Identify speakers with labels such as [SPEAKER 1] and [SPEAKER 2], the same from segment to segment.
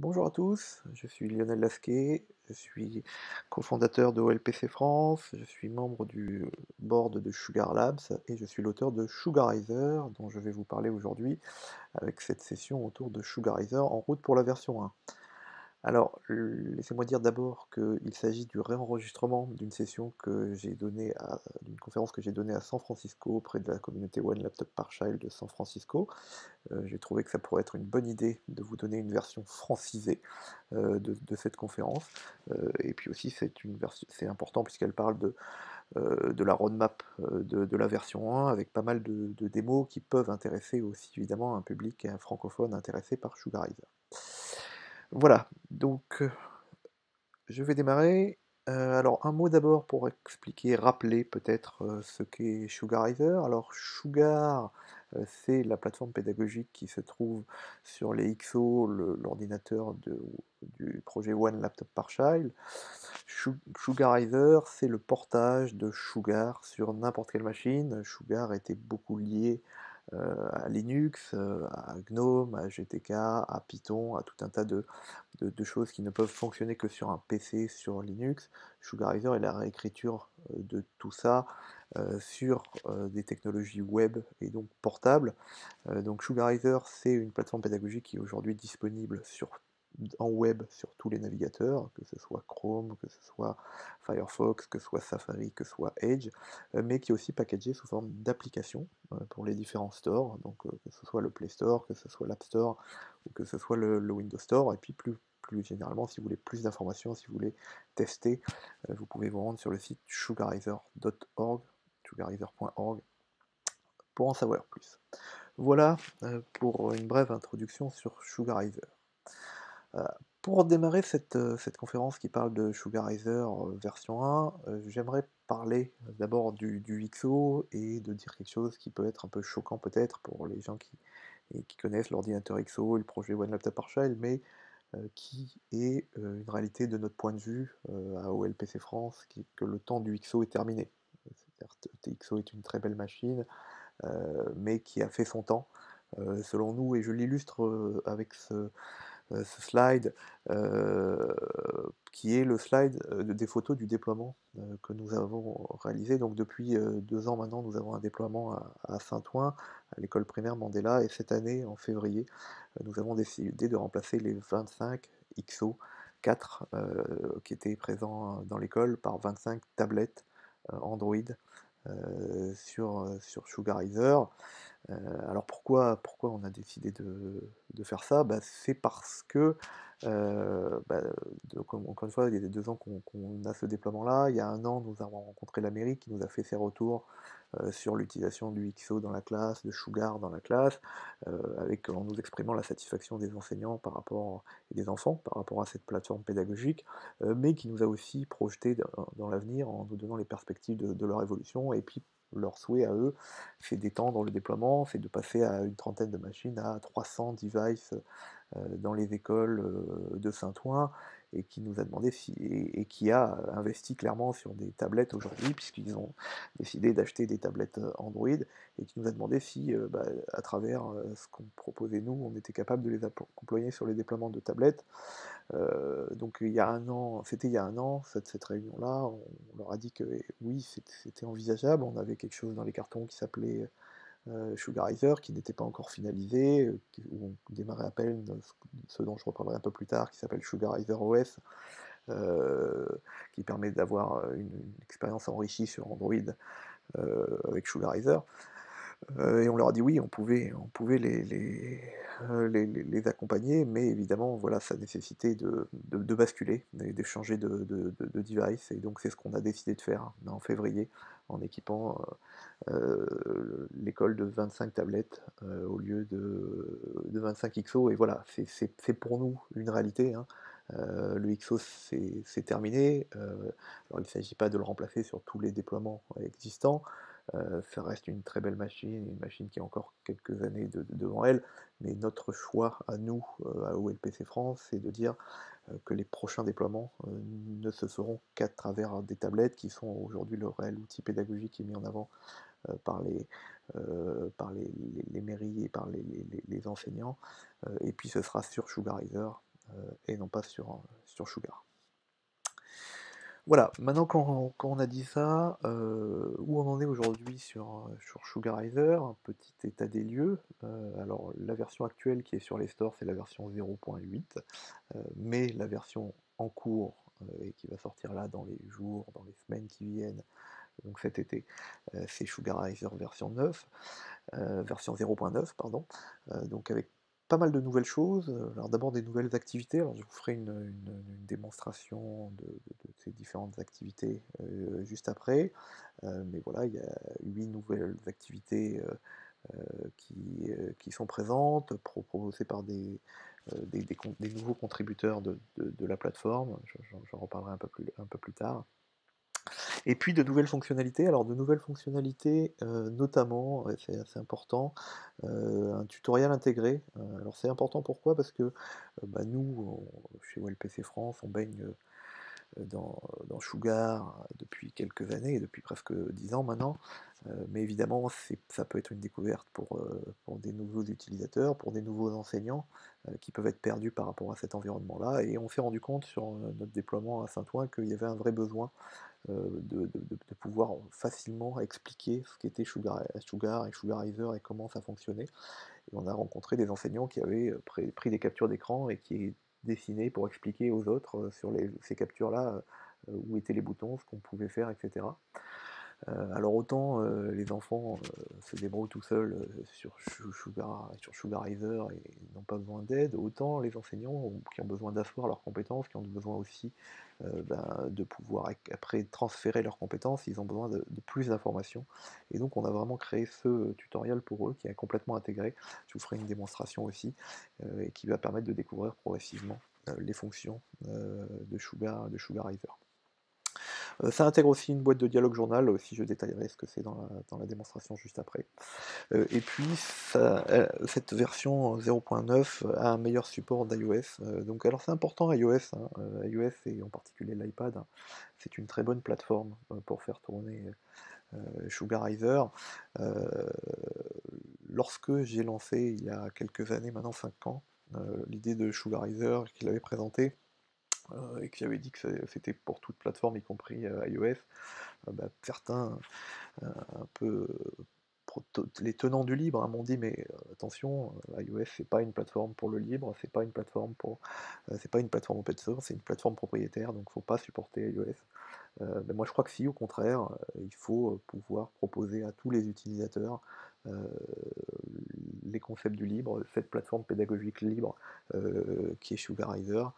[SPEAKER 1] Bonjour à tous, je suis Lionel Lasquet, je suis cofondateur de OLPC France, je suis membre du board de Sugar Labs et je suis l'auteur de Sugarizer dont je vais vous parler aujourd'hui avec cette session autour de Sugarizer en route pour la version 1. Alors, laissez-moi dire d'abord qu'il s'agit du réenregistrement d'une session que j'ai donnée d'une conférence que j'ai donnée à San Francisco auprès de la communauté One Laptop par Child de San Francisco. J'ai trouvé que ça pourrait être une bonne idée de vous donner une version francisée de cette conférence. Et puis aussi, c'est important puisqu'elle parle de la roadmap de la version 1 avec pas mal de démos qui peuvent intéresser aussi évidemment un public francophone intéressé par Sugarizer. Voilà, donc je vais démarrer. Alors un mot d'abord pour expliquer, rappeler peut-être ce qu'est Sugarizer. Alors Sugar, c'est la plateforme pédagogique qui se trouve sur les XO, l'ordinateur du projet One Laptop par Child. Sugarizer, c'est le portage de Sugar sur n'importe quelle machine. Sugar était beaucoup lié à Linux, à GNOME, à GTK, à Python, à tout un tas de choses qui ne peuvent fonctionner que sur un PC sur Linux. Sugarizer est la réécriture de tout ça sur des technologies web et donc portables. Donc Sugarizer, c'est une plateforme pédagogique qui est aujourd'hui disponible en web sur tous les navigateurs, que ce soit Chrome, que ce soit Firefox, que ce soit Safari, que ce soit Edge, mais qui est aussi packagée sous forme d'application pour les différents stores, donc que ce soit le Play Store, que ce soit l'App Store, ou que ce soit le Windows Store, et puis plus généralement, si vous voulez plus d'informations, si vous voulez tester, vous pouvez vous rendre sur le site sugarizer.org, sugarizer.org, pour en savoir plus. Voilà pour une brève introduction sur Sugarizer. Euh, pour démarrer cette conférence qui parle de Sugarizer version 1, j'aimerais parler d'abord du XO et de dire quelque chose qui peut être un peu choquant peut-être pour les gens qui connaissent l'ordinateur XO et le projet One Laptop Partial, mais qui est une réalité de notre point de vue à OLPC France, que le temps du XO est terminé. Certes, TXO est une très belle machine, mais qui a fait son temps, selon nous, et je l'illustre avec ce slide, euh, qui est le slide des photos du déploiement que nous avons réalisé. Donc depuis 2 ans maintenant, nous avons un déploiement à Saint-Ouen, à l'école primaire Mandela, et cette année, en février, nous avons décidé de remplacer les 25 XO 4 qui étaient présents dans l'école par 25 tablettes Android sur Sugarizer. Alors pourquoi on a décidé de faire ça? Bah, c'est parce que, bah, encore une fois, il y a 2 ans qu'on a ce déploiement-là. Il y a 1 an, nous avons rencontré la mairie qui nous a fait ses retours sur l'utilisation du XO dans la classe, de Sugar dans la classe, en nous exprimant la satisfaction des enseignants par rapport, et des enfants par rapport à cette plateforme pédagogique, mais qui nous a aussi projeté dans l'avenir en nous donnant les perspectives de leur évolution, et puis leur souhait à eux, c'est d'étendre le déploiement, c'est de passer à une trentaine de machines à 300 devices dans les écoles de Saint-Ouen, et qui nous a demandé et qui a investi clairement sur des tablettes aujourd'hui, puisqu'ils ont décidé d'acheter des tablettes Android, et qui nous a demandé si, bah, à travers ce qu'on proposait nous, on était capable de les employer sur les déploiements de tablettes. Donc il y a 1 an, c'était il y a 1 an, cette réunion-là, on leur a dit que oui, c'était envisageable, on avait quelque chose dans les cartons qui s'appelait Sugarizer, qui n'était pas encore finalisé, où on démarrait à peine ce dont je reparlerai un peu plus tard, qui s'appelle Sugarizer OS, euh, qui permet d'avoir une expérience enrichie sur Android avec Sugarizer. Et on leur a dit oui, on pouvait les accompagner, mais évidemment, voilà, ça nécessitait de basculer, de changer de device, et donc c'est ce qu'on a décidé de faire en février, en équipant l'école de 25 tablettes au lieu de 25 XO, et voilà, c'est pour nous une réalité, hein. Le XO c'est terminé, alors il ne s'agit pas de le remplacer sur tous les déploiements existants, ça reste une très belle machine, une machine qui a encore quelques années devant elle, mais notre choix à nous, à OLPC France, c'est de dire que les prochains déploiements ne se feront qu'à travers des tablettes qui sont aujourd'hui le réel outil pédagogique qui est mis en avant par les mairies et par les enseignants, et puis ce sera sur Sugarizer et non pas sur Sugar. Voilà, maintenant quand on a dit ça, où on en est aujourd'hui sur Sugarizer, un petit état des lieux. Alors la version actuelle qui est sur les stores, c'est la version 0.8, mais la version en cours, et qui va sortir là dans les jours, dans les semaines qui viennent, donc cet été, c'est Sugarizer version 9, version 0.9, pardon, donc avec pas mal de nouvelles choses. Alors d'abord des nouvelles activités, alors je vous ferai une démonstration de ces différentes activités juste après, mais voilà, il y a 8 nouvelles activités qui sont présentes, proposées par des nouveaux contributeurs de la plateforme, j'en reparlerai un peu plus tard. Et puis de nouvelles fonctionnalités, alors de nouvelles fonctionnalités, notamment, et c'est assez important, un tutoriel intégré. Alors c'est important pourquoi? Parce que bah, nous, chez OLPC France, on baigne dans Sugar depuis quelques années, depuis presque 10 ans maintenant, mais évidemment ça peut être une découverte pour des nouveaux utilisateurs, pour des nouveaux enseignants qui peuvent être perdus par rapport à cet environnement-là, et on s'est rendu compte sur notre déploiement à Saint-Ouen qu'il y avait un vrai besoin de pouvoir facilement expliquer ce qu'était Sugar et Sugarizer et comment ça fonctionnait. Et on a rencontré des enseignants qui avaient pris des captures d'écran et qui dessinaient pour expliquer aux autres sur ces captures-là où étaient les boutons, ce qu'on pouvait faire, etc. Alors autant les enfants se débrouillent tout seuls sur Sugarizer et n'ont pas besoin d'aide, autant les enseignants qui ont besoin d'asseoir leurs compétences, qui ont besoin aussi de pouvoir après transférer leurs compétences, ils ont besoin de plus d'informations. Et donc on a vraiment créé ce tutoriel pour eux qui est complètement intégré. Je vous ferai une démonstration aussi et qui va permettre de découvrir progressivement les fonctions de Sugarizer. Ça intègre aussi une boîte de dialogue journal, aussi je détaillerai ce que c'est dans la démonstration juste après. Et puis cette version 0.9 a un meilleur support d'iOS. Donc alors c'est important iOS, hein, iOS et en particulier l'iPad, hein, c'est une très bonne plateforme pour faire tourner Sugarizer. Euh, Lorsque j'ai lancé il y a quelques années, maintenant 5 ans, l'idée de Sugarizer qu'il avait présenté, et que j'avais dit que c'était pour toute plateforme, y compris iOS, bah, certains un peu les tenants du libre m'ont dit mais attention, iOS c'est pas une plateforme pour le libre, c'est pas une plateforme open source, c'est une plateforme propriétaire, donc faut pas supporter iOS. Ben moi je crois que si, au contraire, il faut pouvoir proposer à tous les utilisateurs euh, les concepts du libre, cette plateforme pédagogique libre qui est Sugarizer,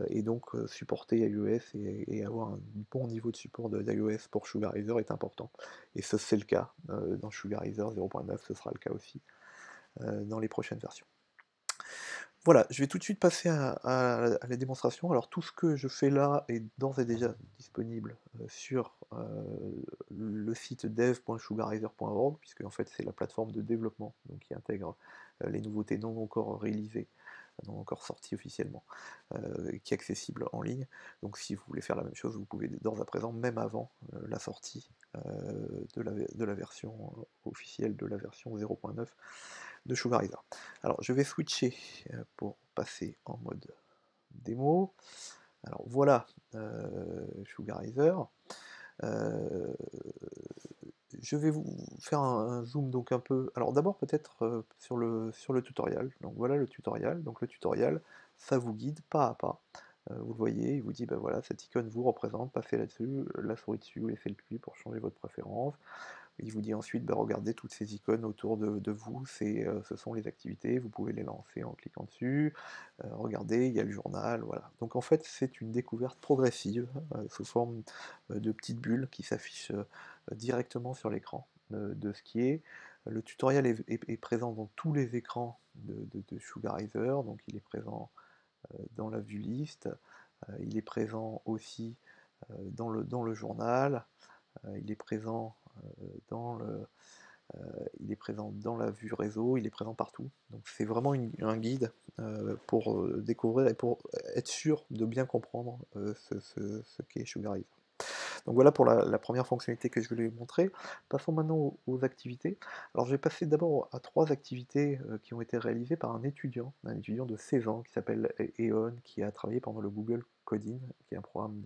[SPEAKER 1] et donc supporter iOS et avoir un bon niveau de support d'iOS pour Sugarizer est important. Et ça c'est le cas dans Sugarizer 0.9, ce sera le cas aussi dans les prochaines versions. Voilà, je vais tout de suite passer à la démonstration. Alors tout ce que je fais là est d'ores et déjà disponible sur le site dev.sugarizer.org, puisque en fait c'est la plateforme de développement donc, qui intègre les nouveautés non encore réalisées, non encore sorties officiellement, qui est accessible en ligne. Donc si vous voulez faire la même chose, vous pouvez d'ores à présent, même avant la sortie de la version officielle de la version 0.9 de Sugarizer. Alors je vais switcher pour passer en mode démo. Alors voilà Sugarizer. Euh, je vais vous faire un zoom donc un peu. Alors d'abord peut-être sur le tutoriel. Donc voilà le tutoriel. Donc le tutoriel, ça vous guide pas à pas. Vous le voyez, il vous dit ben voilà, cette icône vous représente, passez là-dessus, la souris dessus ou laissez le puits pour changer votre préférence. Il vous dit ensuite, bah, regardez toutes ces icônes autour de vous, ce sont les activités, vous pouvez les lancer en cliquant dessus. Regardez, il y a le journal, voilà. Donc en fait, c'est une découverte progressive, sous forme de petites bulles qui s'affichent directement sur l'écran de ce qui est. Le tutoriel est présent dans tous les écrans de Sugarizer, donc il est présent dans la vue liste, il est présent aussi dans le journal, il est présent dans le, il est présent dans la vue réseau, il est présent partout. Donc c'est vraiment un guide pour découvrir et pour être sûr de bien comprendre ce qu'est Sugarizer. Donc voilà pour la première fonctionnalité que je voulais vous montrer. Passons maintenant aux activités. Alors je vais passer d'abord à 3 activités, qui ont été réalisées par un étudiant de 16 ans qui s'appelle Eon, qui a travaillé pendant le Google Coding, qui est un programme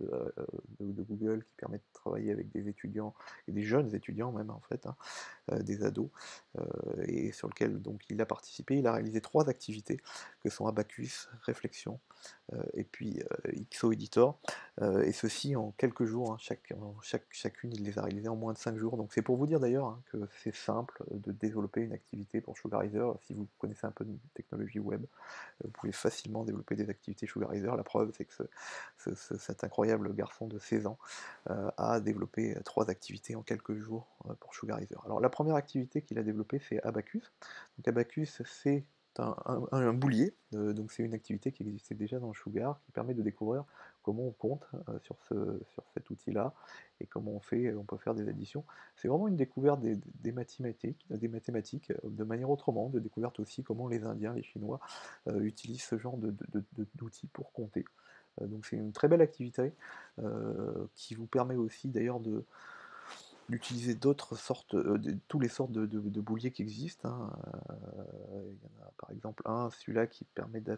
[SPEAKER 1] de Google qui permet de travailler avec des étudiants et des jeunes étudiants même en fait, hein, des ados, et sur lequel donc il a participé. Il a réalisé 3 activités que sont Abacus, Réflexion, et puis XO Editor, et ceci en quelques jours, hein, chacune il les a réalisées en moins de 5 jours. Donc c'est pour vous dire d'ailleurs, hein, que c'est simple de développer une activité pour Sugarizer. Si vous connaissez un peu de technologie web, vous pouvez facilement développer des activités Sugarizer. La preuve, c'est que cet incroyable garçon de 16 ans a développé 3 activités en quelques jours pour Sugarizer. Alors la première activité qu'il a développée, c'est Abacus. Donc Abacus, c'est un boulier, donc c'est une activité qui existait déjà dans Sugar, qui permet de découvrir comment on compte sur cet outil-là, et comment on peut faire des additions. C'est vraiment une découverte des mathématiques de manière autrement, de découverte aussi comment les Indiens, les Chinois utilisent ce genre d'outils pour compter. Donc c'est une très belle activité qui vous permet aussi d'ailleurs d'utiliser d'autres sortes, tous les sortes de bouliers qui existent, hein. Il y en a par exemple celui-là qui permet de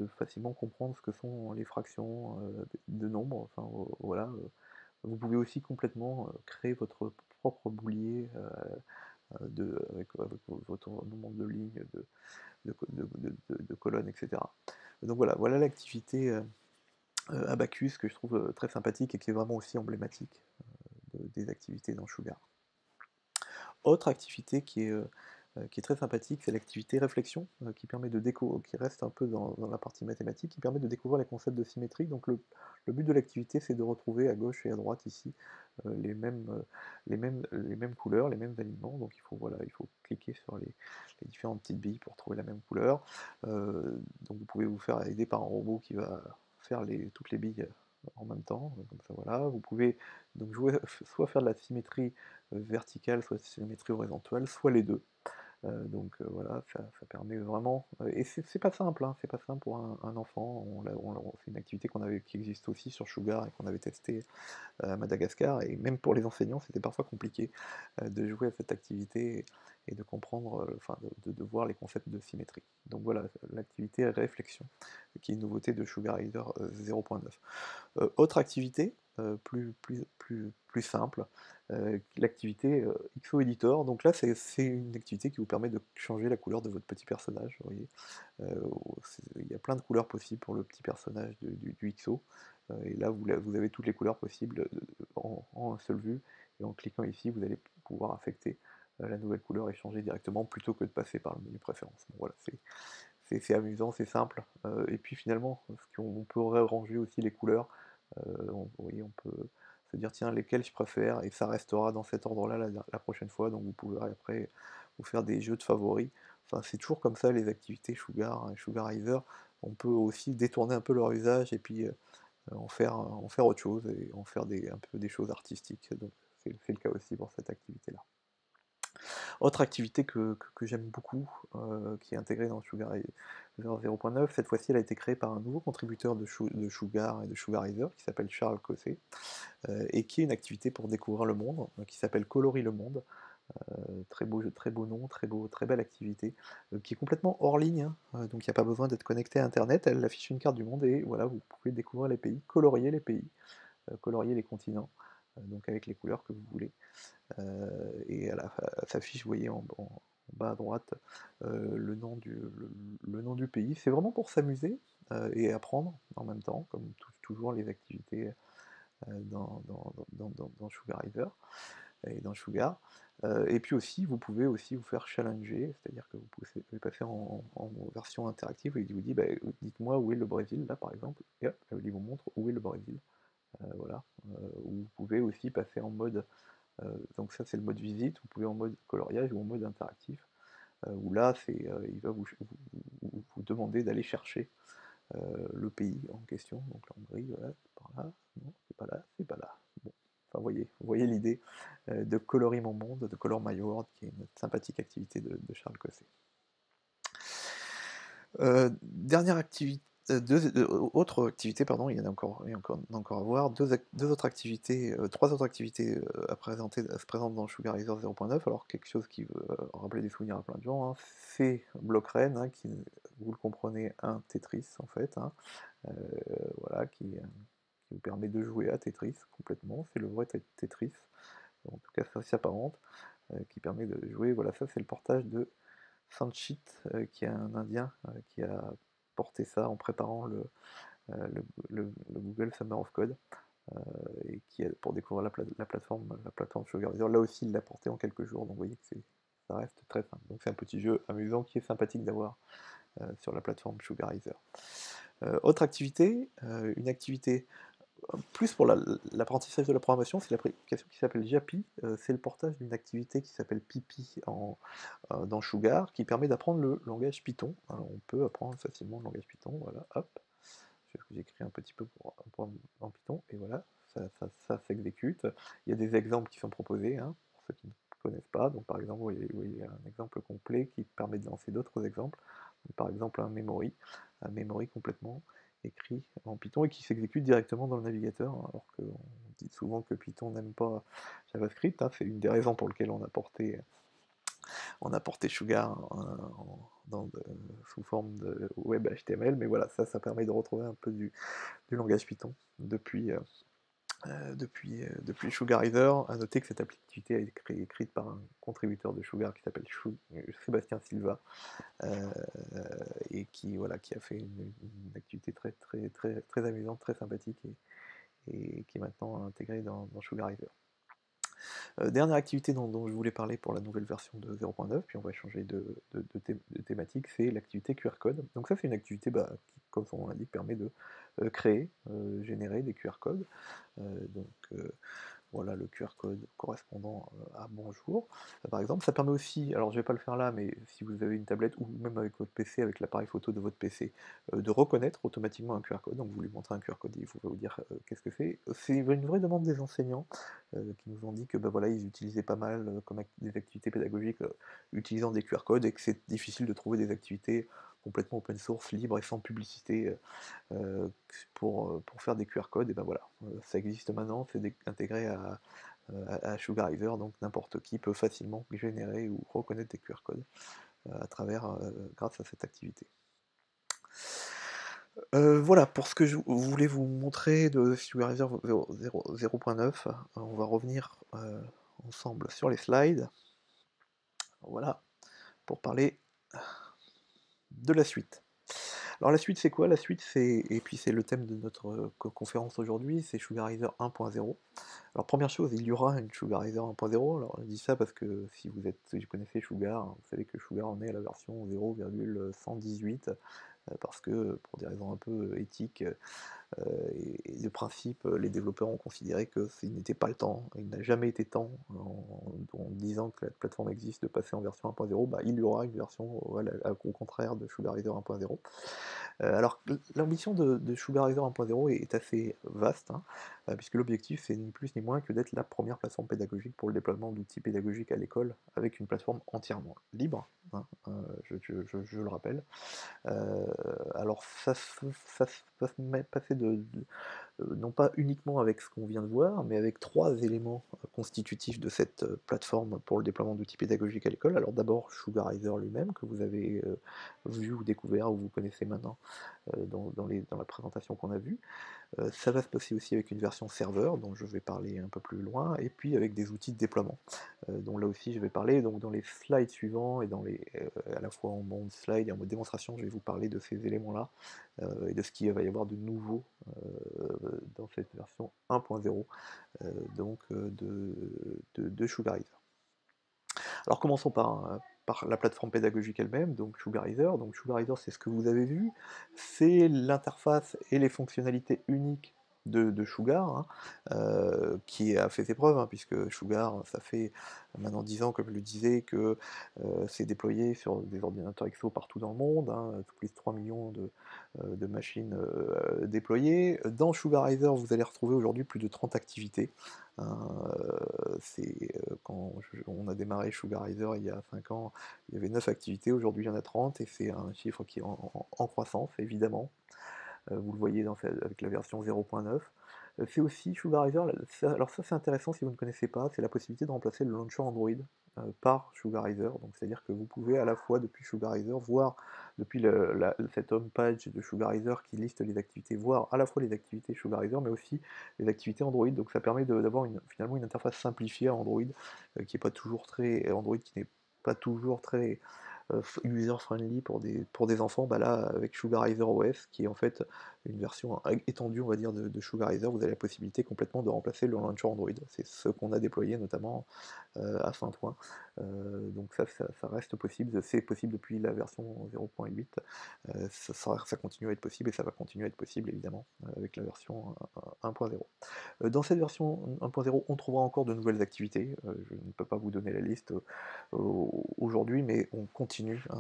[SPEAKER 1] facilement comprendre ce que sont les fractions de nombres. Enfin voilà. Vous pouvez aussi complètement créer votre propre boulier avec votre nombre de lignes, de colonnes, etc. Donc voilà l'activité Abacus que je trouve très sympathique et qui est vraiment aussi emblématique des activités dans Sugar. Autre activité qui est très sympathique, c'est l'activité réflexion, qui reste un peu dans la partie mathématique, qui permet de découvrir les concepts de symétrie. Donc le but de l'activité, c'est de retrouver à gauche et à droite ici les mêmes couleurs, les mêmes alignements. Donc il faut cliquer sur les différentes petites billes pour trouver la même couleur. Donc vous pouvez vous faire aider par un robot qui va faire toutes les billes en même temps, comme ça voilà. Vous pouvez donc soit faire de la symétrie verticale, soit de la symétrie horizontale, soit les deux. Voilà, ça permet vraiment. Et c'est pas simple, hein, c'est pas simple pour un enfant. C'est une activité qui existe aussi sur Sugar et qu'on avait testé à Madagascar. Et même pour les enseignants, c'était parfois compliqué de jouer à cette activité et de comprendre, enfin de voir les concepts de symétrie. Donc voilà, l'activité réflexion, qui est une nouveauté de Sugar Rider 0.9. Autre activité, plus simple, l'activité XO Editor. Donc là, c'est une activité qui vous permet de changer la couleur de votre petit personnage. Vous voyez. Il y a plein de couleurs possibles pour le petit personnage du XO. Et là, vous avez toutes les couleurs possibles en un seul vue. Et en cliquant ici, vous allez pouvoir affecter la nouvelle couleur et changer directement plutôt que de passer par le menu préférence. Bon, voilà, c'est amusant, c'est simple. Et puis finalement, on peut ranger aussi les couleurs. Vous voyez, on peut se dire tiens lesquels je préfère et ça restera dans cet ordre-là la prochaine fois. Donc vous pouvez après vous faire des jeux de favoris. Enfin c'est toujours comme ça les activités Sugar, Sugarizer. On peut aussi détourner un peu leur usage et puis en faire autre chose et en faire un peu des choses artistiques. Donc c'est le cas aussi pour cette activité-là. Autre activité que j'aime beaucoup, qui est intégrée dans Sugar 0.9, cette fois-ci elle a été créée par un nouveau contributeur de Sugar et de Sugarizer qui s'appelle Charles Cossé, et qui est une activité pour découvrir le monde, qui s'appelle Coloris le monde. Très beau nom, très belle activité, qui est complètement hors ligne, hein, donc il n'y a pas besoin d'être connecté à internet, elle affiche une carte du monde et voilà, vous pouvez découvrir les pays, colorier les continents, donc avec les couleurs que vous voulez. Et elle s'affiche, vous voyez, en bas à droite, le nom du pays. C'est vraiment pour s'amuser et apprendre en même temps, comme toujours les activités dans Sugarizer et dans Sugar. Et puis aussi, vous pouvez aussi vous faire challenger, c'est-à-dire que vous pouvez passer en version interactive, et il vous dit, bah, dites-moi où est le Brésil, là par exemple, et hop, il vous montre où est le Brésil. Voilà. Ou vous pouvez aussi passer en mode donc ça c'est le mode visite, vous pouvez en mode coloriage ou en mode interactif, où là il va vous demander d'aller chercher le pays en question, donc la Hongrie, voilà, c'est par là, non, c'est pas là, c'est pas là. Bon. Enfin vous voyez l'idée de Coloris mon monde, de Color My World, qui est une sympathique activité de Charles Cosset. Dernière activité, autres activités, pardon, il y en a encore à voir, deux autres activités, trois autres activités à présenter, se présentent dans Sugarizer 0.9. Alors quelque chose qui veut rappeler des souvenirs à plein de gens, hein, c'est Blockren, hein, qui, vous le comprenez, un Tetris en fait, hein, euh, voilà, qui vous permet de jouer à Tetris complètement, c'est le vrai Tetris, en tout cas ça s'apparente, qui permet de jouer, voilà, ça c'est le portage de Sanchit, qui est un Indien qui a porté ça en préparant euh, le, le Google Summer of Code, et qui a, pour découvrir la plateforme Sugarizer. Là aussi, il l'a porté en quelques jours, donc vous voyez que ça reste très simple. Donc c'est un petit jeu amusant qui est sympathique d'avoir sur la plateforme Sugarizer. Autre activité, une activité plus pour l'apprentissage de la programmation, c'est l'application qui s'appelle Japi. C'est le portage d'une activité qui s'appelle Pipi dans Sugar, qui permet d'apprendre le langage Python. Alors on peut apprendre facilement le langage Python, voilà, hop. J'écris un petit peu en Python, et voilà, ça s'exécute. Il y a des exemples qui sont proposés, hein, pour ceux qui ne connaissent pas. Donc par exemple, vous voyez un exemple complet qui permet de lancer d'autres exemples. Donc, par exemple, un memory complètement écrit en Python et qui s'exécute directement dans le navigateur, hein, alors qu'on dit souvent que Python n'aime pas JavaScript, hein. C'est une des raisons pour lesquelles on a porté Sugar sous forme de web HTML, mais voilà, ça permet de retrouver un peu du langage Python depuis Sugarizer. À noter que cette activité a été écrite par un contributeur de Sugar qui s'appelle Sébastien Silva, euh, et qui a fait une activité très amusante, très sympathique, et qui est maintenant intégrée dans Sugarizer. Dernière activité dont je voulais parler pour la nouvelle version de 0.9, puis on va changer de thématique, c'est l'activité QR code. Donc ça c'est une activité qui, comme son nom l'indique, permet de générer des QR codes. Donc voilà le QR code correspondant à bonjour. Par exemple, ça permet aussi, alors je vais pas le faire là, mais si vous avez une tablette ou même avec votre PC, avec l'appareil photo de votre PC, de reconnaître automatiquement un QR code. Donc vous lui montrez un QR code et il va vous dire qu'est-ce que c'est. C'est une vraie demande des enseignants qui nous ont dit que voilà, ils utilisaient pas mal comme des activités pédagogiques utilisant des QR codes et que c'est difficile de trouver des activités complètement open source, libres et sans publicité pour faire des QR codes. Et ben voilà, ça existe maintenant, c'est intégré à Sugarizer, donc n'importe qui peut facilement générer ou reconnaître des QR codes grâce à cette activité. Voilà pour ce que je voulais vous montrer de Sugarizer 0.9. On va revenir ensemble sur les slides. Voilà, pour parler de la suite. Alors la suite c'est quoi? La suite et puis c'est le thème de notre conférence aujourd'hui, c'est Sugarizer 1.0. Alors première chose, il y aura une Sugarizer 1.0. Alors je dis ça parce que si vous connaissez Sugar, vous savez que Sugar en est à la version 0,118, parce que pour des raisons un peu éthiques, et de principe, les développeurs ont considéré que il n'était pas le temps, il n'a jamais été temps, en disant que la plateforme existe, de passer en version 1.0. Bah, il y aura une version au contraire de Sugarizer 1.0. Alors, l'ambition de Sugarizer 1.0 est assez vaste, hein, puisque l'objectif c'est ni plus ni moins que d'être la première plateforme pédagogique pour le déploiement d'outils pédagogiques à l'école, avec une plateforme entièrement libre, hein, je le rappelle. Alors ça se passer non pas uniquement avec ce qu'on vient de voir, mais avec trois éléments constitutifs de cette plateforme pour le déploiement d'outils pédagogiques à l'école. Alors d'abord Sugarizer lui-même, que vous avez vu ou découvert, ou vous connaissez maintenant dans la présentation qu'on a vue. Ça va se passer aussi avec une version serveur, dont je vais parler un peu plus loin, et puis avec des outils de déploiement, dont là aussi je vais parler. Donc dans les slides suivants, et à la fois en mode slide et en mode démonstration, je vais vous parler de ces éléments-là, et de ce qu'il va y avoir de nouveau dans cette version 1.0 de Sugarizer. Alors commençons par la plateforme pédagogique elle-même, donc Sugarizer. Donc Sugarizer, c'est ce que vous avez vu, c'est l'interface et les fonctionnalités uniques de Sugar, hein, qui a fait ses preuves, hein, puisque Sugar, ça fait maintenant 10 ans, comme je le disais, que c'est déployé sur des ordinateurs XO partout dans le monde, hein, plus de 3 millions de machines déployées. Dans Sugarizer, vous allez retrouver aujourd'hui plus de 30 activités. Hein, quand on a démarré Sugarizer il y a 5 ans, il y avait 9 activités, aujourd'hui il y en a 30, et c'est un chiffre qui est en croissance, évidemment. vous le voyez avec la version 0.9. C'est aussi Sugarizer, alors ça c'est intéressant si vous ne connaissez pas, c'est la possibilité de remplacer le launcher Android par Sugarizer. Donc c'est-à-dire que vous pouvez à la fois depuis Sugarizer voir depuis cette home page de Sugarizer qui liste les activités, voir à la fois les activités Sugarizer mais aussi les activités Android. Donc ça permet d'avoir finalement une interface simplifiée à Android qui n'est pas toujours très Android qui n'est pas toujours très user-friendly pour des enfants. Bah là, avec Sugarizer OS, qui est en fait une version étendue, on va dire, de Sugarizer, vous avez la possibilité complètement de remplacer le launcher Android. C'est ce qu'on a déployé notamment à Saint-Ouen. Donc ça reste possible, c'est possible depuis la version 0.8. Ça continue à être possible et ça va continuer à être possible évidemment avec la version 1.0. Dans cette version 1.0, on trouvera encore de nouvelles activités. Je ne peux pas vous donner la liste aujourd'hui, mais on continue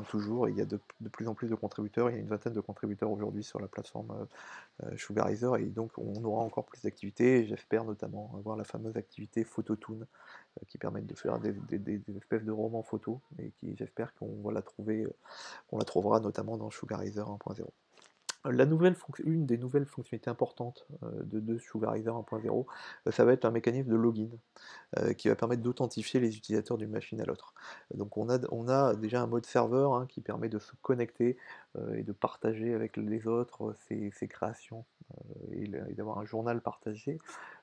[SPEAKER 1] toujours. Il y a de plus en plus de contributeurs. Il y a une vingtaine de contributeurs aujourd'hui sur la plateforme Sugarizer, et donc on aura encore plus d'activités. J'espère notamment avoir la fameuse activité Phototoon qui permettent de faire des espèces de romans photos, et qui j'espère qu'on va la trouver, on la trouvera notamment dans Sugarizer 1.0. Une des nouvelles fonctionnalités importantes de Sugarizer 1.0, ça va être un mécanisme de login qui va permettre d'authentifier les utilisateurs d'une machine à l'autre. Donc on a déjà un mode serveur qui permet de se connecter et de partager avec les autres ses créations et d'avoir un journal partagé.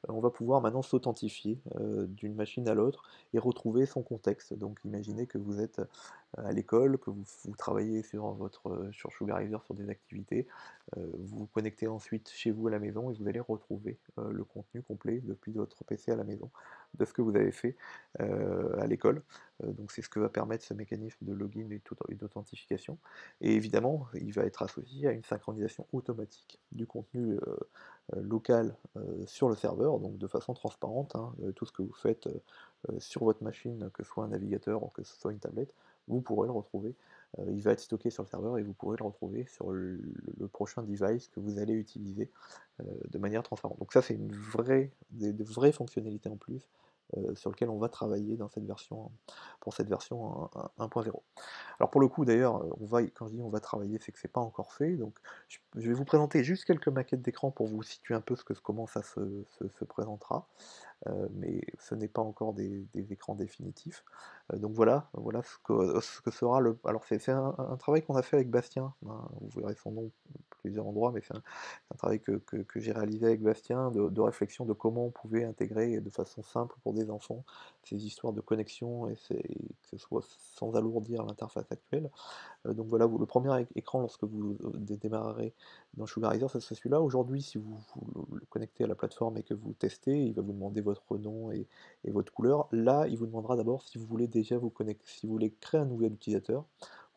[SPEAKER 1] On va pouvoir maintenant s'authentifier d'une machine à l'autre et retrouver son contexte. Donc imaginez que vous êtes à l'école, que vous travaillez sur Sugarizer sur des activités, vous vous connectez ensuite chez vous à la maison et vous allez retrouver le contenu complet depuis votre PC à la maison de ce que vous avez fait à l'école. Donc c'est ce que va permettre ce mécanisme de login et d'authentification. Et évidemment, il va être associé à une synchronisation automatique du contenu local sur le serveur, donc de façon transparente. Tout ce que vous faites sur votre machine, que ce soit un navigateur ou que ce soit une tablette, vous pourrez le retrouver. Il va être stocké sur le serveur et vous pourrez le retrouver sur le prochain device que vous allez utiliser de manière transparente. Donc ça, c'est de vraies fonctionnalités en plus sur lesquelles on va travailler pour cette version 1.0. Alors pour le coup d'ailleurs, quand je dis on va travailler, c'est que c'est pas encore fait, donc je vais vous présenter juste quelques maquettes d'écran pour vous situer un peu comment ça se présentera, mais ce n'est pas encore des écrans définitifs. Donc voilà ce que sera le... Alors c'est un travail qu'on a fait avec Bastien, vous verrez son nom à plusieurs endroits, mais c'est un travail que j'ai réalisé avec Bastien, de réflexion de comment on pouvait intégrer de façon simple pour des enfants ces histoires de connexion, et que ce soit sans alourdir l'interface actuelle. Donc voilà, le premier écran lorsque vous démarrerez dans Sugarizer, ça c'est celui-là. Aujourd'hui, si vous le connectez à la plateforme et que vous testez, il va vous demander votre nom et votre couleur. Là, il vous demandera d'abord si vous voulez déjà vous connecter, si vous voulez créer un nouvel utilisateur,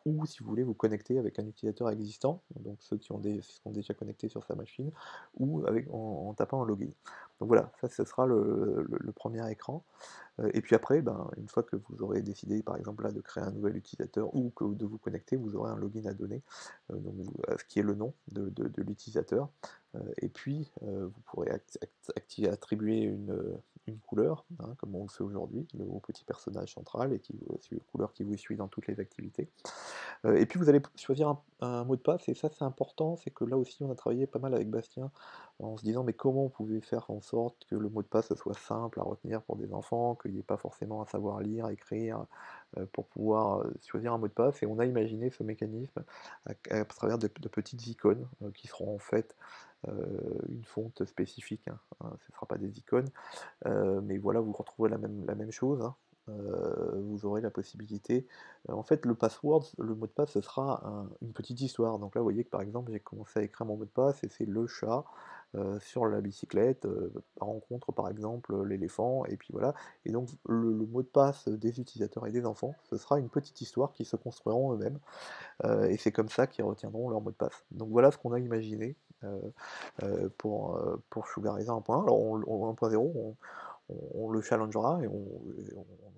[SPEAKER 1] ou si vous voulez vous connecter avec un utilisateur existant, donc ceux qui sont déjà connectés sur sa machine, ou en tapant un login. Donc voilà, ça ce sera le premier écran. Et puis après, une fois que vous aurez décidé, par exemple là, de créer un nouvel utilisateur ou de vous connecter, vous aurez un login à donner, ce qui est le nom de l'utilisateur. Et puis, vous pourrez attribuer une couleur, comme on le fait aujourd'hui, au petit personnage central, et une couleur qui vous suit dans toutes les activités. Et puis vous allez choisir un mot de passe, et ça c'est important, c'est que là aussi on a travaillé pas mal avec Bastien, en se disant mais comment on pouvait faire en sorte que le mot de passe soit simple à retenir pour des enfants, qu'il n'y ait pas forcément à savoir lire, écrire, pour pouvoir choisir un mot de passe, et on a imaginé ce mécanisme à travers de petites icônes qui seront en fait une fonte spécifique, ce ne sera pas des icônes, mais voilà, vous retrouverez la même chose, vous aurez la possibilité. En fait, le mot de passe, ce sera une petite histoire. Donc là, vous voyez que par exemple, j'ai commencé à écrire mon mot de passe et c'est le chat sur la bicyclette, rencontre par exemple l'éléphant, et puis voilà. Et donc, le mot de passe des utilisateurs et des enfants, ce sera une petite histoire qui se construiront eux-mêmes, et c'est comme ça qu'ils retiendront leur mot de passe. Donc voilà ce qu'on a imaginé pour Sugarizer 1.1. Alors, 1.0, on le challengera et on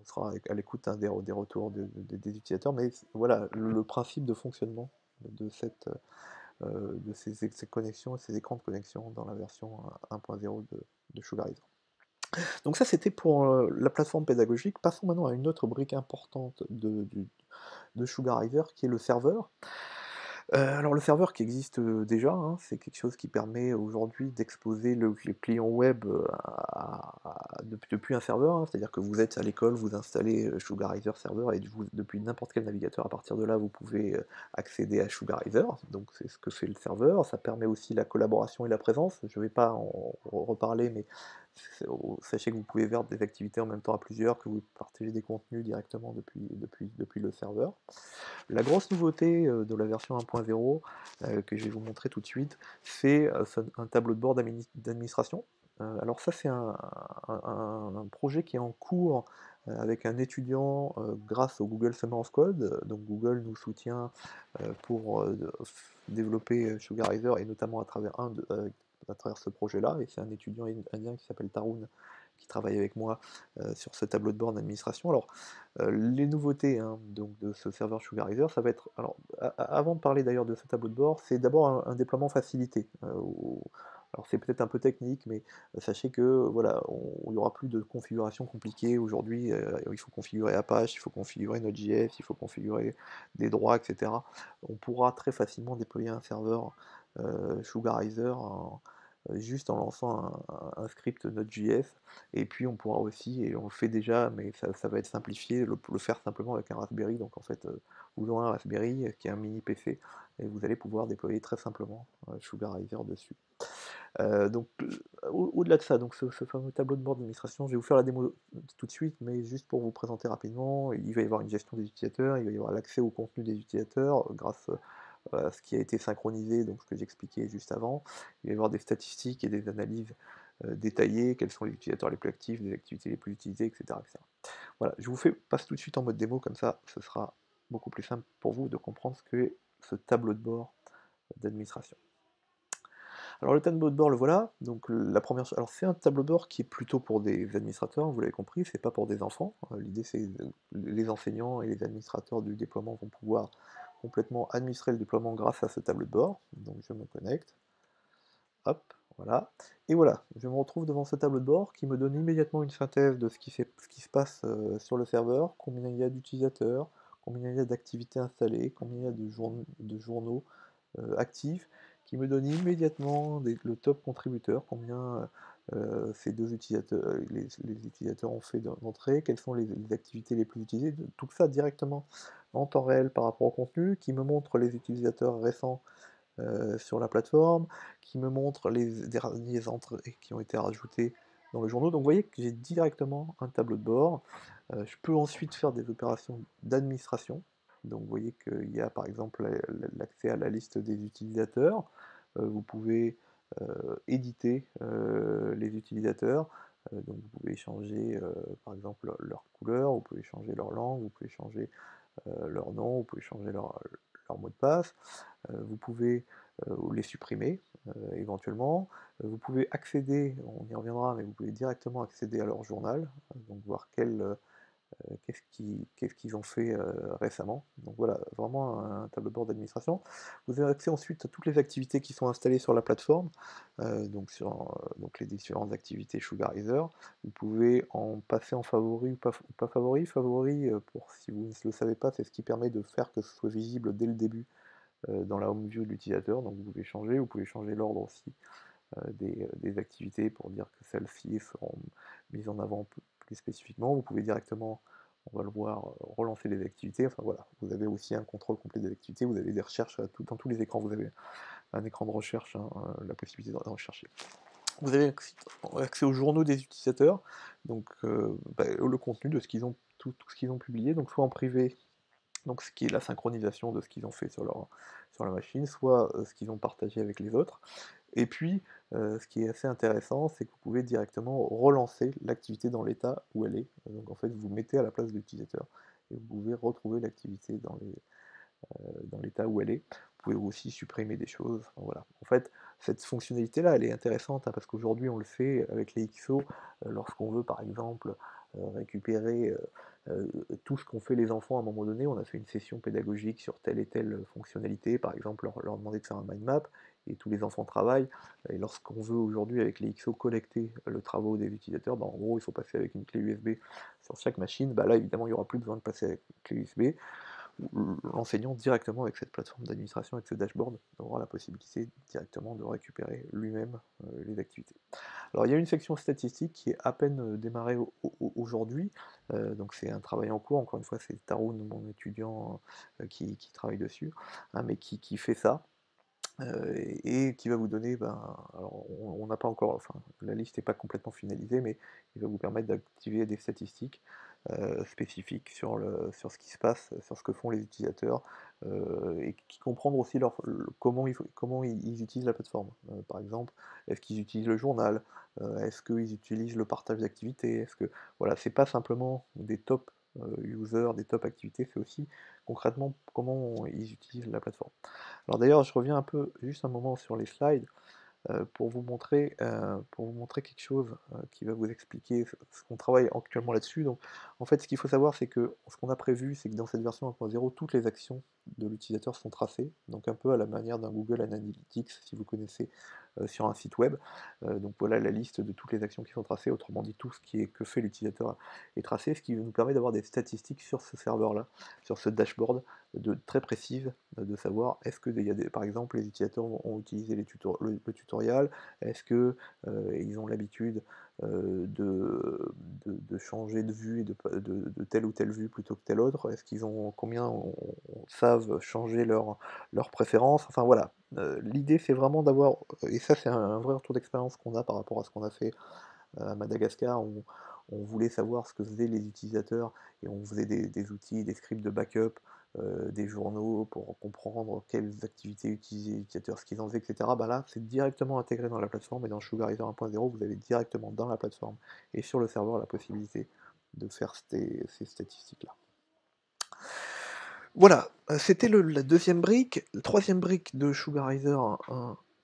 [SPEAKER 1] sera à l'écoute des retours des utilisateurs, mais voilà le principe de fonctionnement de ces connexions et ces écrans de connexion dans la version 1.0 de Sugarizer. Donc ça c'était pour la plateforme pédagogique. Passons maintenant à une autre brique importante de Sugarizer qui est le serveur. Alors le serveur qui existe, déjà, hein, c'est quelque chose qui permet aujourd'hui d'exposer le client web, depuis un serveur, hein. C'est-à-dire que vous êtes à l'école, vous installez, Sugarizer Server et depuis n'importe quel navigateur, à partir de là, vous pouvez, accéder à Sugarizer. Donc c'est ce que fait le serveur. Ça permet aussi la collaboration et la présence. Je ne vais pas en reparler, mais sachez que vous pouvez faire des activités en même temps à plusieurs, que vous partagez des contenus directement depuis le serveur. La grosse nouveauté de la version 1.0 que je vais vous montrer tout de suite, c'est un tableau de bord d'administration. Alors ça c'est un projet qui est en cours avec un étudiant grâce au Google Summer of Code. Donc Google nous soutient pour développer Sugarizer et notamment à travers ce projet-là. Et c'est un étudiant indien qui s'appelle Tarun qui travaille avec moi sur ce tableau de bord d'administration. Alors les nouveautés, hein, donc de ce serveur Sugarizer, ça va être. Alors, avant de parler d'ailleurs de ce tableau de bord, c'est d'abord un déploiement facilité. Alors c'est peut-être un peu technique, mais sachez que voilà, il n'y aura plus de configuration compliquée aujourd'hui. Il faut configurer Apache, il faut configurer Node.js, il faut configurer des droits, etc. On pourra très facilement déployer un serveur Sugarizer juste en lançant un script Node.js, et puis on pourra aussi, et on le fait déjà, mais ça va être simplifié, le faire simplement avec un Raspberry. Donc en fait, vous aurez un Raspberry qui est un mini PC, et vous allez pouvoir déployer très simplement Sugarizer dessus. Donc au-delà de ça, donc ce fameux tableau de bord d'administration, je vais vous faire la démo tout de suite, mais juste pour vous présenter rapidement, il va y avoir une gestion des utilisateurs, il va y avoir l'accès au contenu des utilisateurs grâce ce qui a été synchronisé, donc ce que j'expliquais juste avant. Il va y avoir des statistiques et des analyses détaillées, quels sont les utilisateurs les plus actifs, les activités les plus utilisées, etc., etc. Voilà, je vous passe tout de suite en mode démo, comme ça ce sera beaucoup plus simple pour vous de comprendre ce qu'est ce tableau de bord d'administration. Alors le tableau de bord, le voilà. Donc la première chose, alors c'est un tableau de bord qui est plutôt pour des administrateurs, vous l'avez compris, c'est pas pour des enfants. L'idée c'est les enseignants et les administrateurs du déploiement vont pouvoir complètement administrer le déploiement grâce à ce tableau de bord. Donc je me connecte, hop, voilà. Et voilà, je me retrouve devant ce tableau de bord qui me donne immédiatement une synthèse de ce qui se passe sur le serveur, combien il y a d'utilisateurs, combien il y a d'activités installées, combien il y a de journaux actifs, qui me donne immédiatement le top contributeur, combien ces deux utilisateurs, les utilisateurs ont fait d'entrée, quelles sont les activités les plus utilisées, tout ça directement en temps réel par rapport au contenu, qui me montre les utilisateurs récents sur la plateforme, qui me montre les derniers entrées qui ont été rajoutés dans le journal. Donc vous voyez que j'ai directement un tableau de bord. Je peux ensuite faire des opérations d'administration. Donc vous voyez qu'il y a par exemple l'accès à la liste des utilisateurs. Vous pouvez éditer les utilisateurs. Donc vous pouvez changer par exemple leur couleur, vous pouvez changer leur langue, vous pouvez changer leur nom, vous pouvez changer leur mot de passe. Vous pouvez les supprimer éventuellement. Vous pouvez accéder, on y reviendra, mais vous pouvez directement accéder à leur journal, donc voir qu'est-ce qu'ils ont fait récemment. Donc voilà, vraiment un tableau de bord d'administration. Vous avez accès ensuite à toutes les activités qui sont installées sur la plateforme, donc les différentes activités Sugarizer. Vous pouvez en passer en favori ou pas favori. Favori, pour si vous ne le savez pas, c'est ce qui permet de faire que ce soit visible dès le début dans la home view de l'utilisateur. Donc vous pouvez changer l'ordre aussi des activités pour dire que celles-ci seront mises en avant plus spécifiquement. Vous pouvez directement, on va le voir, relancer les activités. Enfin voilà, vous avez aussi un contrôle complet des activités. Vous avez des recherches dans tous les écrans. Vous avez un écran de recherche, hein, la possibilité de rechercher. Vous avez accès aux journaux des utilisateurs, donc le contenu de ce qu'ils ont, tout ce qu'ils ont publié, donc soit en privé, donc ce qui est la synchronisation de ce qu'ils ont fait sur la machine, soit ce qu'ils ont partagé avec les autres. Et puis, ce qui est assez intéressant, c'est que vous pouvez directement relancer l'activité dans l'état où elle est. Donc en fait, vous vous mettez à la place de l'utilisateur et vous pouvez retrouver l'activité dans l'état où elle est. Vous pouvez aussi supprimer des choses. Enfin, voilà. En fait, cette fonctionnalité-là, elle est intéressante hein, parce qu'aujourd'hui, on le fait avec les XO lorsqu'on veut, par exemple, récupérer tout ce qu'ont fait les enfants à un moment donné. On a fait une session pédagogique sur telle et telle fonctionnalité, par exemple, leur demander de faire un mind map, et tous les enfants travaillent. Et lorsqu'on veut aujourd'hui, avec les XO, collecter le travail des utilisateurs, bah, en gros, il faut passer avec une clé USB sur chaque machine. Bah, là, évidemment, il n'y aura plus besoin de passer avec une clé USB. l'enseignant directement avec cette plateforme d'administration, avec ce dashboard, aura la possibilité directement de récupérer lui-même les activités. Alors il y a une section statistique qui est à peine démarrée aujourd'hui, donc c'est un travail en cours, encore une fois c'est Taroun, mon étudiant, qui travaille dessus, hein, mais qui fait ça, et qui va vous donner, ben, alors on n'a pas encore, enfin la liste n'est pas complètement finalisée, mais il va vous permettre d'activer des statistiques spécifiques sur ce qui se passe, sur ce que font les utilisateurs, et qui comprendre aussi comment ils utilisent la plateforme. Par exemple, est-ce qu'ils utilisent le journal? Est-ce qu'ils utilisent le partage d'activités? Est-ce que voilà, c'est pas simplement des top users, des top activités, c'est aussi concrètement comment ils utilisent la plateforme. Alors d'ailleurs, je reviens un peu, juste un moment sur les slides, pour vous montrer quelque chose qui va vous expliquer ce qu'on travaille actuellement là-dessus. Donc, en fait, ce qu'il faut savoir, c'est que ce qu'on a prévu, c'est que dans cette version 1.0, toutes les actions de l'utilisateur sont tracées, donc un peu à la manière d'un Google Analytics, si vous connaissez, sur un site web. Donc voilà la liste de toutes les actions qui sont tracées, autrement dit, tout ce que fait l'utilisateur est tracé, ce qui nous permet d'avoir des statistiques sur ce serveur-là, sur ce dashboard, très précises, de savoir est-ce que par exemple, les utilisateurs ont utilisé le tutoriel, est-ce que ils ont l'habitude de changer de vue et de telle ou telle vue plutôt que telle autre, est-ce qu'ils ont savent changer leurs préférences, enfin voilà. L'idée c'est vraiment d'avoir, et ça c'est un vrai retour d'expérience qu'on a par rapport à ce qu'on a fait à Madagascar, on voulait savoir ce que faisaient les utilisateurs et on faisait des outils, des scripts de backup, des journaux pour comprendre quelles activités utilisaient les utilisateurs, ce qu'ils en faisaient, etc. Bah là, c'est directement intégré dans la plateforme et dans Sugarizer 1.0, vous avez directement dans la plateforme et sur le serveur la possibilité de faire ces statistiques-là. Voilà, c'était la deuxième brique. La troisième brique de Sugarizer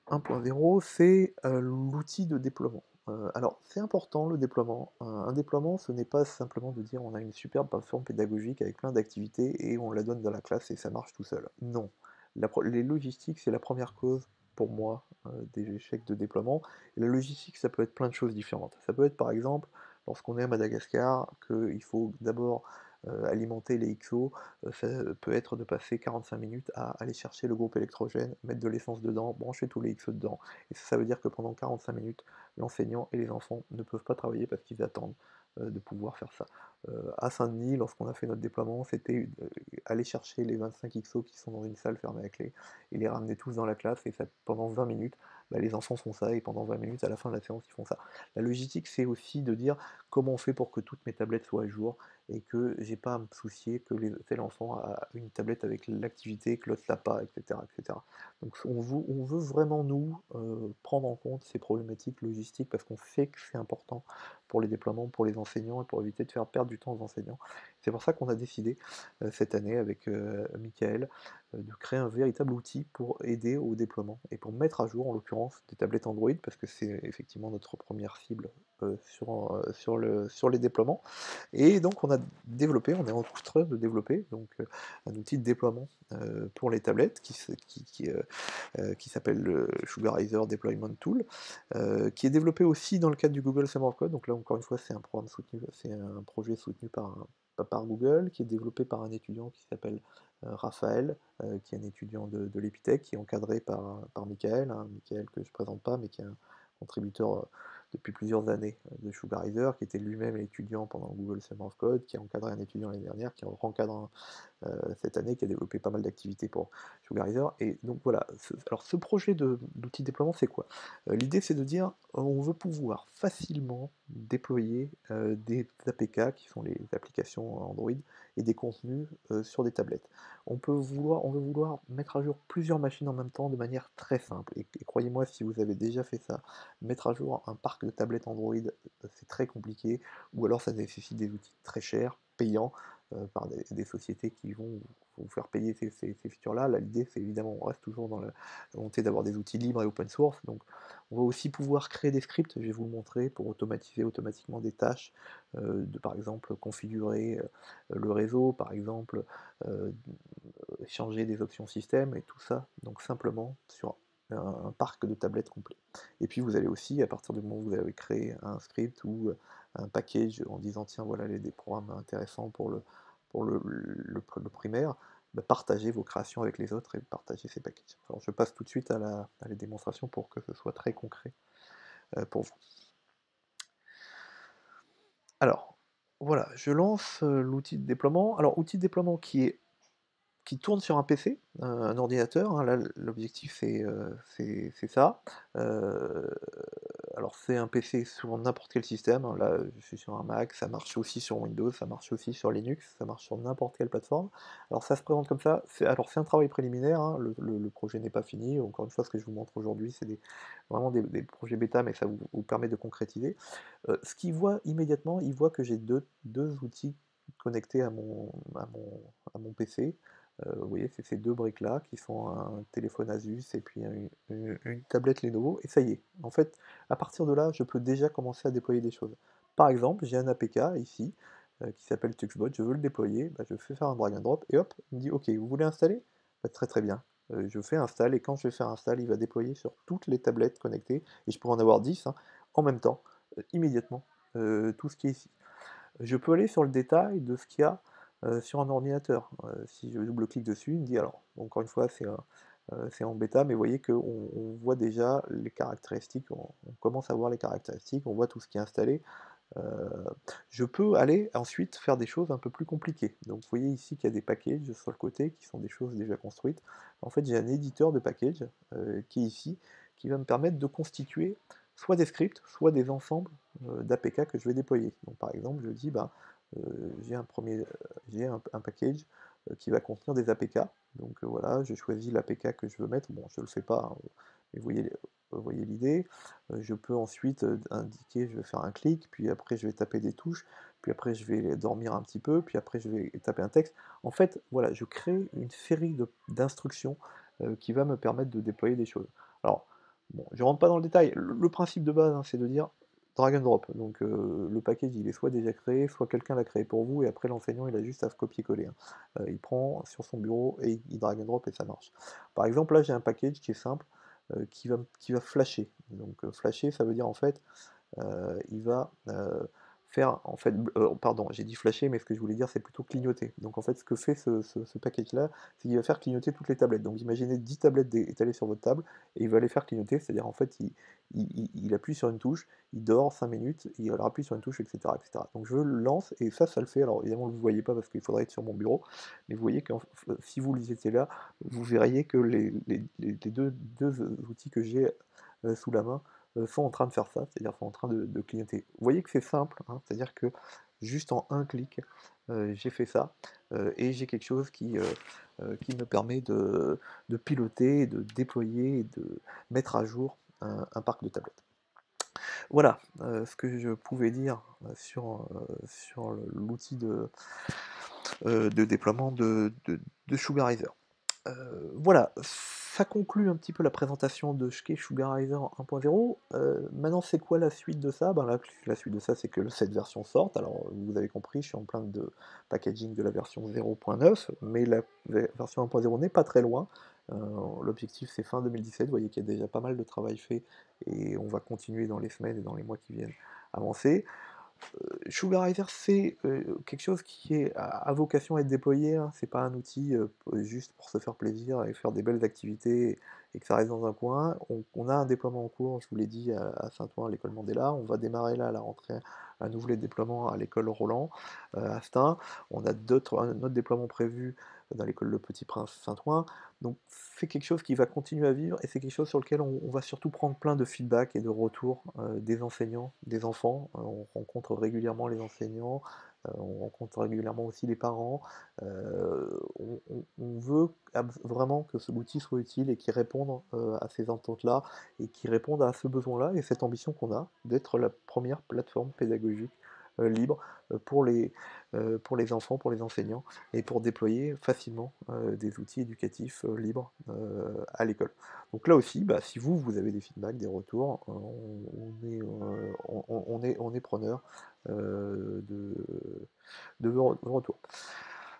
[SPEAKER 1] 1.0, c'est l'outil de déploiement. Alors, c'est important le déploiement. Un déploiement, ce n'est pas simplement de dire on a une superbe plateforme pédagogique avec plein d'activités et on la donne dans la classe et ça marche tout seul. Non. Les logistiques, c'est la première cause, pour moi, des échecs de déploiement. Et la logistique, ça peut être plein de choses différentes. Ça peut être par exemple, lorsqu'on est à Madagascar, qu'il faut d'abord alimenter les XO, ça peut être de passer 45 minutes à aller chercher le groupe électrogène, mettre de l'essence dedans, brancher tous les XO dedans. Et ça veut dire que pendant 45 minutes, l'enseignant et les enfants ne peuvent pas travailler parce qu'ils attendent de pouvoir faire ça. À Saint-Denis, lorsqu'on a fait notre déploiement, c'était aller chercher les 25 XO qui sont dans une salle fermée à clé et les ramener tous dans la classe. Et ça, pendant 20 minutes, bah, les enfants font ça et pendant 20 minutes, à la fin de la séance, ils font ça. La logistique, c'est aussi de dire comment on fait pour que toutes mes tablettes soient à jour et que j'ai pas à me soucier que tel enfant a une tablette avec l'activité, que l'autre l'a pas, etc., etc. Donc on veut vraiment, nous, prendre en compte ces problématiques logistiques parce qu'on sait que c'est important pour les déploiements, pour les enseignants et pour éviter de faire perdre du temps aux enseignants. C'est pour ça qu'on a décidé cette année avec Michael de créer un véritable outil pour aider au déploiement et pour mettre à jour en l'occurrence des tablettes Android parce que c'est effectivement notre première cible sur les déploiements. Et donc on est en train de développer donc, un outil de déploiement pour les tablettes qui s'appelle le Sugarizer Deployment Tool, qui est développé aussi dans le cadre du Google Summer of Code. Donc là encore une fois c'est un programme soutenu, c'est un projet soutenu par Google, qui est développé par un étudiant qui s'appelle Raphaël, qui est un étudiant de l'Epitech, qui est encadré par Michael, hein, Michael que je ne présente pas, mais qui est un contributeur depuis plusieurs années de Sugarizer, qui était lui-même étudiant pendant Google Summer of Code, qui a encadré un étudiant l'année dernière, qui rencadre cette année, qui a développé pas mal d'activités pour Sugarizer. Et donc voilà, alors ce projet d'outil de déploiement, c'est quoi? L'idée, c'est de dire, on veut pouvoir facilement déployer des APK, qui sont les applications Android, et des contenus sur des tablettes. On veut vouloir mettre à jour plusieurs machines en même temps de manière très simple. Et croyez-moi, si vous avez déjà fait ça, mettre à jour un parc de tablettes Android, c'est très compliqué, ou alors ça nécessite des outils très chers, payants, par des sociétés qui vont vous faire payer ces features-là. Là, l'idée, c'est évidemment, on reste toujours dans la volonté d'avoir des outils libres et open source. Donc, on va aussi pouvoir créer des scripts, je vais vous le montrer, pour automatiser automatiquement des tâches, par exemple, configurer le réseau, par exemple, euh, changer des options système, et tout ça, donc simplement sur un parc de tablettes complet. Et puis vous allez aussi, à partir du moment où vous avez créé un script ou un package en disant tiens voilà des programmes intéressants pour le primaire, partager vos créations avec les autres et partager ces packages. Alors je passe tout de suite à la démonstration pour que ce soit très concret pour vous. Alors, voilà, je lance l'outil de déploiement. Alors, outil de déploiement qui tourne sur un PC, un ordinateur, hein, là l'objectif c'est ça. Heu, alors c'est un PC sur n'importe quel système, hein, là je suis sur un Mac, ça marche aussi sur Windows, ça marche aussi sur Linux, ça marche sur n'importe quelle plateforme. Alors ça se présente comme ça, c'est un travail préliminaire, hein, le projet n'est pas fini. Encore une fois, ce que je vous montre aujourd'hui, c'est vraiment des projets bêta, mais ça vous permet de concrétiser. Ce qu'il voit immédiatement, il voit que j'ai deux outils connectés à mon PC. Vous voyez, c'est ces 2 briques-là qui sont un téléphone Asus et puis une tablette Lenovo et ça y est. En fait, à partir de là, je peux déjà commencer à déployer des choses. Par exemple, j'ai un APK ici, qui s'appelle Tuxbot, je veux le déployer, bah, je fais faire un drag and drop et hop, il me dit: «OK, vous voulez installer?» Bah, très, très bien. Je fais install et quand je vais faire install, il va déployer sur toutes les tablettes connectées et je pourrais en avoir 10, hein, en même temps, immédiatement, tout ce qui est ici. Je peux aller sur le détail de ce qu'il y a sur un ordinateur. Si je double-clique dessus, il me dit alors, encore une fois, c'est en bêta, mais vous voyez qu'on voit déjà les caractéristiques, on commence à voir les caractéristiques, on voit tout ce qui est installé. Euh, je peux aller ensuite faire des choses un peu plus compliquées. Donc vous voyez ici qu'il y a des packages sur le côté qui sont des choses déjà construites. En fait, j'ai un éditeur de packages qui est ici, qui va me permettre de constituer soit des scripts, soit des ensembles d'APK que je vais déployer. Donc par exemple, je dis, bah, j'ai un package qui va contenir des APK. Donc voilà, je choisis l'APK que je veux mettre. Bon, je ne le fais pas, hein, mais vous voyez l'idée. Je peux ensuite indiquer, je vais faire un clic, puis après je vais taper des touches, puis après je vais dormir un petit peu, puis après je vais taper un texte. En fait, voilà, je crée une série d'instructions qui va me permettre de déployer des choses. Alors, bon, je rentre pas dans le détail. Le principe de base, hein, c'est de dire drag and drop. Donc le package, il est soit déjà créé, soit quelqu'un l'a créé pour vous, et après l'enseignant, il a juste à se copier-coller, hein. Il prend sur son bureau et il drag and drop et ça marche. Par exemple, là, j'ai un package qui est simple, qui va flasher. Donc flasher, ça veut dire en fait, il va faire, en fait, pardon, j'ai dit flasher, mais ce que je voulais dire, c'est plutôt clignoter. Donc en fait, ce que fait ce package-là, c'est qu'il va faire clignoter toutes les tablettes. Donc imaginez 10 tablettes étalées sur votre table, et il va les faire clignoter, c'est-à-dire en fait, il appuie sur une touche, il dort 5 minutes, il appuie sur une touche, etc., etc. Donc je le lance, et ça le fait. Alors évidemment, vous ne le voyez pas parce qu'il faudrait être sur mon bureau, mais vous voyez que si vous étiez là, vous verriez que les deux outils que j'ai sous la main sont en train de faire ça, c'est-à-dire sont en train de clignoter. Vous voyez que c'est simple, hein, c'est-à-dire que juste en un clic, j'ai fait ça, et j'ai quelque chose qui me permet de piloter, de déployer, et de mettre à jour un parc de tablettes. Voilà ce que je pouvais dire sur l'outil de déploiement de Sugarizer. Voilà, ça conclut un petit peu la présentation de ce qu'est Sugarizer 1.0. Maintenant, c'est quoi la suite de ça? Ben, la suite de ça, c'est que cette version sorte. Alors, vous avez compris, je suis en plein de packaging de la version 0.9, mais la version 1.0 n'est pas très loin. Euh, L'objectif, c'est fin 2017. Vous voyez qu'il y a déjà pas mal de travail fait, et on va continuer dans les semaines et dans les mois qui viennent avancer. Sugarizer, c'est quelque chose qui est à vocation à être déployé, hein. C'est pas un outil juste pour se faire plaisir et faire des belles activités et que ça reste dans un coin. On a un déploiement en cours, je vous l'ai dit, à Saint-Ouen, à l'école Mandela. On va démarrer là à la rentrée un nouveau déploiement à l'école Roland, à Stein. On a un autre déploiement prévu dans l'école Le Petit Prince Saint-Ouen. Donc c'est quelque chose qui va continuer à vivre, et c'est quelque chose sur lequel on va surtout prendre plein de feedback et de retours des enseignants, des enfants. On rencontre régulièrement les enseignants, on rencontre régulièrement aussi les parents. On veut vraiment que l'outil soit utile et qu'il réponde à ces attentes-là, et qu'il réponde à ce besoin-là et cette ambition qu'on a d'être la première plateforme pédagogique libre pour les enfants, pour les enseignants, et pour déployer facilement des outils éducatifs libres à l'école. Donc là aussi, bah, si vous avez des feedbacks, des retours, on est preneur de vos retours.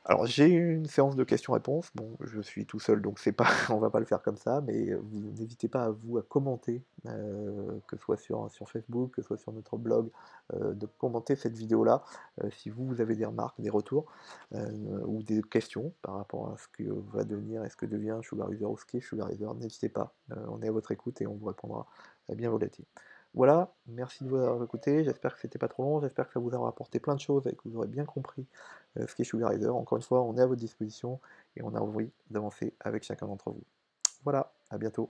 [SPEAKER 1] Alors j'ai eu une séance de questions-réponses, bon je suis tout seul donc c'est pas on va pas le faire comme ça, mais vous n'hésitez pas à vous à commenter, que ce soit sur Facebook, que ce soit sur notre blog, de commenter cette vidéo-là, si vous avez des remarques, des retours, ou des questions par rapport à ce que va devenir et ce que devient Sugar User ou ce qu'est Sugar User, n'hésitez pas, on est à votre écoute et on vous répondra, bien volontiers. Voilà, merci de vous avoir écouté, j'espère que c'était pas trop long, j'espère que ça vous aura apporté plein de choses et que vous aurez bien compris ce qu'est Sugarizer. Encore une fois, on est à votre disposition et on a envie d'avancer avec chacun d'entre vous. Voilà, à bientôt.